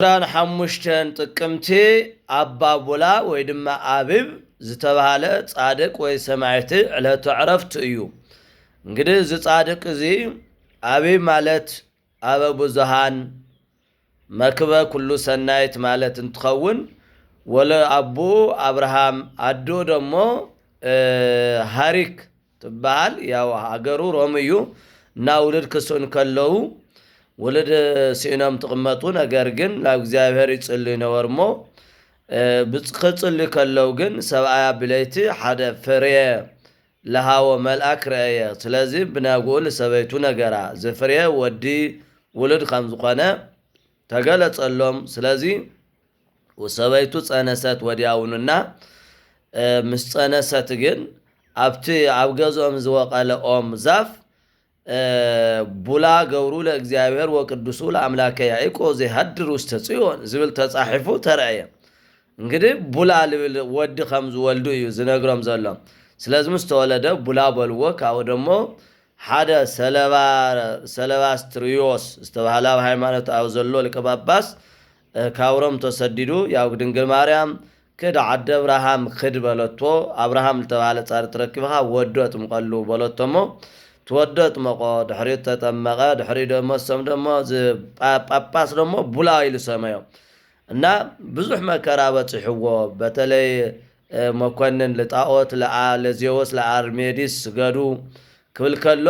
ቁራን ሐሙሽተን ጥቅምቲ አባ ቦላ ወይ ድማ አቢብ ዝተባሃለ ጻድቅ ወይ ሰማዕቲ ዕለቱ ዕረፍት እዩ። እንግዲህ እዚ ጻድቅ እዚ አቢብ ማለት አበ ብዙሃን መክበ ኩሉ ሰናይት ማለት እንትኸውን ወለ አቡ አብርሃም አዶ ደሞ ሃሪክ ትባሃል። ያው ሀገሩ ሮም እዩ እና ውልድ ክሱን ከለው ወለደ ሲእናም ተቀመጡ። ነገር ግን ለእግዚአብሔር ይጽልይ ነበርሞ ብጽልይ ከለው ግን ሰብአያ ብለይቲ ሓደ ፍሬ ለሃወ መልአክ ረአየ። ስለዚህ ብናጉል ሰበይቱ ነገራ ዘፍሬ ወዲ ውልድ ከም ዝኾነ ተገለጸሎም። ስለዚህ ሰበይቱ ጸነሰት ወዲያውንና ምስ ጸነሰት ግን ኣብቲ ኣብ ገዝኦም ዝወቀለ ኦም ዛፍ ቡላ ገብሩ ለእግዚአብሔር ወቅዱሱ ለአምላከ ያዕቆብ ዘይሃድር ውስተ ጽዮን ዝብል ተጻሒፉ ተረአየ። እንግዲህ ቡላ ልብል ወዲ ከም ዝወልዱ እዩ ዝነግሮም ዘሎ። ስለዚህ ምስ ተወለደ ቡላ በልዎ። ካብኡ ደሞ ሓደ ሰለባስትሪዮስ ዝተባሃለ ኣብ ሃይማኖት ኣብ ዘሎ ሊቀ ጳጳስ ካብሮም ተሰዲዱ ያው ድንግል ማርያም ክድ ዓደ አብርሃም ክድ በለቶ አብርሃም ዝተባሃለ ጻድቅ ረኪብኻ ወዶ ጥምቀሉ በለቶሞ ተወደት መቆ ድሕሪ ተጠመቀ ድሕሪ ደሞ ሰም ደሞ ጳጳስ ደሞ ቡላ ኢሉ ሰማዮ እና ብዙሕ መከራ በጽሕዎ። በተለይ መኮንን ለጣዖት ለዜዎስ ለአርሜዲስ ስገዱ ክብል ከሎ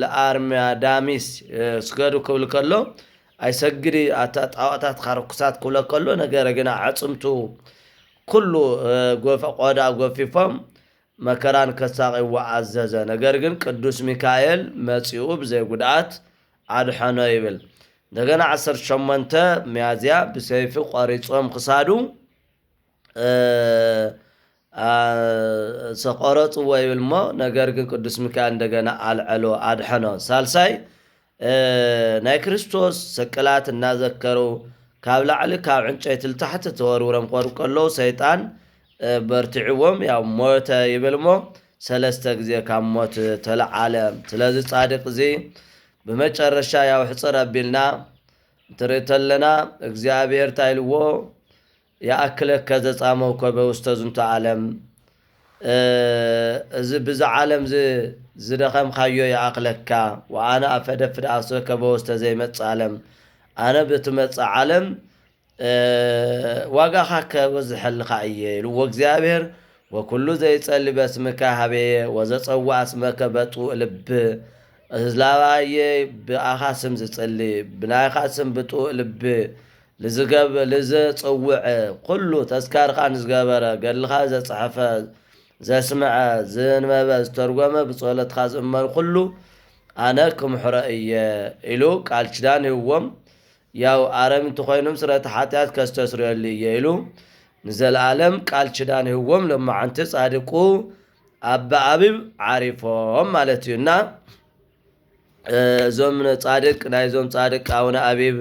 ለአርሜዳሚስ ስገዱ ክብል ከሎ አይሰግዲ አታ ጣዖታት ካርኩሳት ክብል ከሎ ነገር ግን ዓጽምቱ ኩሉ ጎፈ ቆዳ ጎፊፎም መከራን ከሳቂዋ አዘዘ። ነገር ግን ቅዱስ ሚካኤል መጺኡ ብዘይ ጉድአት አድሐኖ ይብል። እንደገና 18 ሚያዝያ ብሰይፊ ቆሪጾም ክሳዱ ሰቆረጽዎ ይብልሞ። ነገር ግን ቅዱስ ሚካኤል እንደገና አልዕሎ አድሐኖ። ሳልሳይ ናይ ክርስቶስ ስቅላት እናዘከሩ ካብ ላዕሊ ካብ ዕንጨይቲ ልታሕቲ ተወርውሮም ቆርቆ ከለው ሰይጣን በርትዕዎም ያው ሞተ ይብልሞ። ሰለስተ ጊዜ ካብ ሞት ተለዓለ። ስለዚህ ጻድቅ እዚ በመጨረሻ ያው ሕጽር አቢልና ትርተለና እግዚአብሔር ታይልዎ ያአክለከ ዘጻመው ከበውስተ ዝንተ ዓለም እዚ ብዛ ዓለም ዝደኸም ካዮ ያአክለካ ወአነ አፈደፍድ አሰከ በውስተ ዘይመጽ ዓለም አነ በትመጽ ዓለም ዋጋ ከወዝሐልኻ እየ ኢልዎ እግዚአብሔር። ወኩሉ ዘይጸሊ በስምከ ሃበየ ወዘጸዋ እስመከ በጡእ ልብ እዝላባየ ብኣኻ ስም ዝጸሊ ብናይኻ ስም ብጡእ ልብ ልዘጽውዕ ኩሉ ተስካርኻ ንዝገበረ ገድልኻ ዘጽሐፈ ዘስምዐ ዝንበበ ዝተርጎመ ብጸሎትኻ ዝእመን ኩሉ ኣነ ክምሕሮ እየ ኢሉ ቃል ኪዳን ይህቦም። ያው አረም እንተኾይኖም ስረት ኃጢአት ከስተስረየል ይይሉ ንዘላለም ቃል ኪዳን ይህቦም ለማዓንቲ ጻድቁ አባ አቢብ ዓሪፎም ማለት እዩና ዞም ጻድቅ ናይዞም ጻድቅ አቡነ አቢብ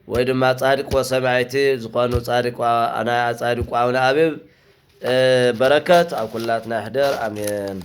ወይ ድማ ጻድቅ ወሰማዕቲ ዝኾኑ ጻድቅ አና ጻድቅ አቡነ አቢብ በረከት ኣብ ኩላትና ይሕደር አሜን።